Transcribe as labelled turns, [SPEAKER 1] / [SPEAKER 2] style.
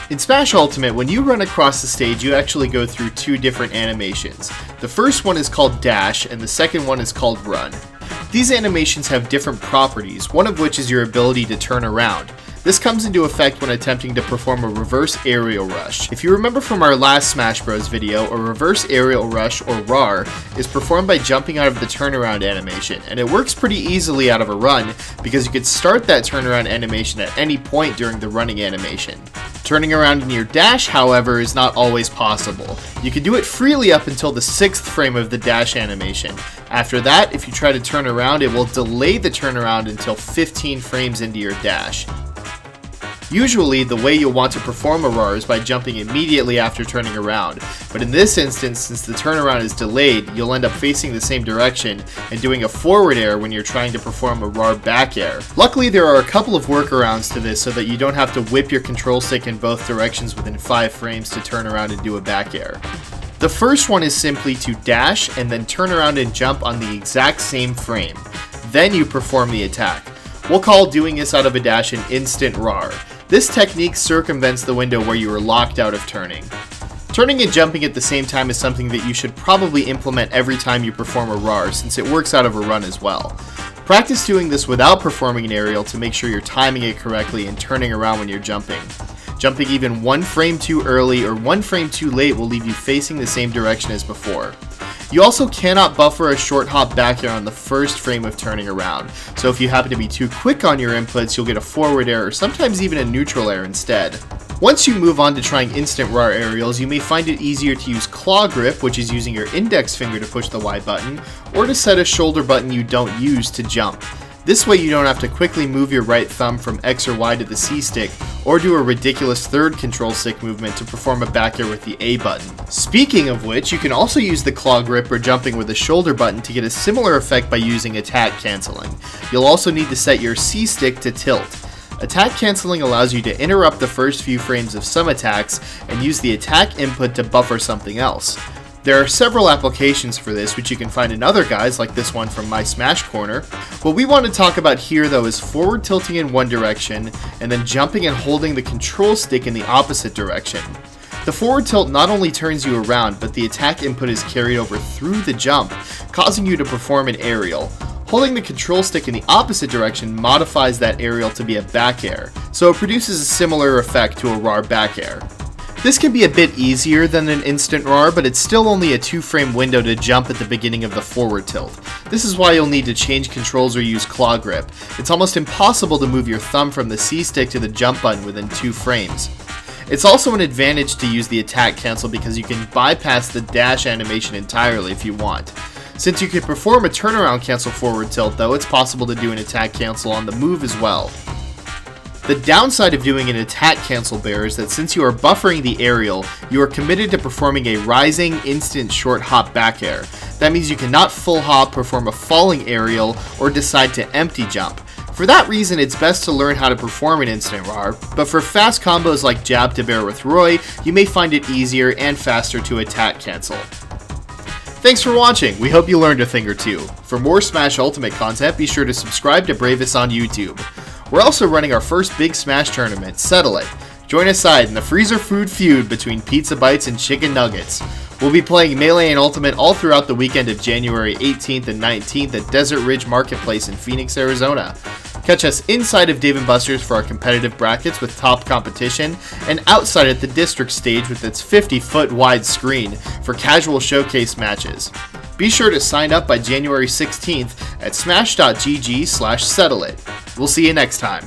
[SPEAKER 1] In Smash Ultimate, when you run across the stage, you actually go through two different animations. The first one is called Dash, and the second one is called Run. These animations have different properties, one of which is your ability to turn around. This comes into effect when attempting to perform a reverse aerial rush. If you remember from our last Smash Bros video, a reverse aerial rush, or RAR, is performed by jumping out of the turnaround animation, and it works pretty easily out of a run because you could start that turnaround animation at any point during the running animation. Turning around in your dash, however, is not always possible. You can do it freely up until the 6th frame of the dash animation. After that, if you try to turn around, it will delay the turnaround until 15 frames into your dash. Usually, the way you'll want to perform a RAR is by jumping immediately after turning around, but in this instance, since the turnaround is delayed, you'll end up facing the same direction and doing a forward air when you're trying to perform a RAR back air. Luckily, there are a couple of workarounds to this so that you don't have to whip your control stick in both directions within 5 frames to turn around and do a back air. The first one is simply to dash and then turn around and jump on the exact same frame. Then you perform the attack. We'll call doing this out of a dash an instant RAR. This technique circumvents the window where you are locked out of turning. Turning and jumping at the same time is something that you should probably implement every time you perform a RAR, since it works out of a run as well. Practice doing this without performing an aerial to make sure you're timing it correctly and turning around when you're jumping. Jumping even 1 frame too early or 1 frame too late will leave you facing the same direction as before. You also cannot buffer a short hop back air on the first frame of turning around, so if you happen to be too quick on your inputs, you'll get a forward air or sometimes even a neutral air instead. Once you move on to trying instant RAR aerials, you may find it easier to use claw grip, which is using your index finger to push the Y button, or to set a shoulder button you don't use to jump. This way you don't have to quickly move your right thumb from X or Y to the C stick, or do a ridiculous third control stick movement to perform a back air with the A button. Speaking of which, you can also use the claw grip or jumping with a shoulder button to get a similar effect by using attack canceling. You'll also need to set your C stick to tilt. Attack canceling allows you to interrupt the first few frames of some attacks and use the attack input to buffer something else. There are several applications for this, which you can find in other guides like this one from My Smash Corner. What we want to talk about here though is forward tilting in one direction and then jumping and holding the control stick in the opposite direction. The forward tilt not only turns you around, but the attack input is carried over through the jump, causing you to perform an aerial. Holding the control stick in the opposite direction modifies that aerial to be a back air, so it produces a similar effect to a RAR back air. This can be a bit easier than an instant RAR, but it's still only a 2-frame window to jump at the beginning of the forward tilt. This is why you'll need to change controls or use claw grip. It's almost impossible to move your thumb from the C stick to the jump button within 2 frames. It's also an advantage to use the attack cancel because you can bypass the dash animation entirely if you want. Since you can perform a turnaround cancel forward tilt though, it's possible to do an attack cancel on the move as well. The downside of doing an attack cancel bear is that since you are buffering the aerial, you are committed to performing a rising instant short hop back air. That means you cannot full hop, perform a falling aerial, or decide to empty jump. For that reason, it's best to learn how to perform an instant RAR, but for fast combos like jab to bear with Roy, you may find it easier and faster to attack cancel. Thanks for watching, we hope you learned a thing or two. For more Smash Ultimate content, be sure to subscribe to Bravous on YouTube. We're also running our first big Smash tournament, Settle It. Join us side in the freezer food feud between pizza bites and chicken nuggets. We'll be playing Melee and Ultimate all throughout the weekend of January 18th and 19th at Desert Ridge Marketplace in Phoenix, Arizona. Catch us inside of Dave & Buster's for our competitive brackets with top competition, and outside at the district stage with its 50-foot wide screen for casual showcase matches. Be sure to sign up by January 16th at smash.gg/settleit. We'll see you next time.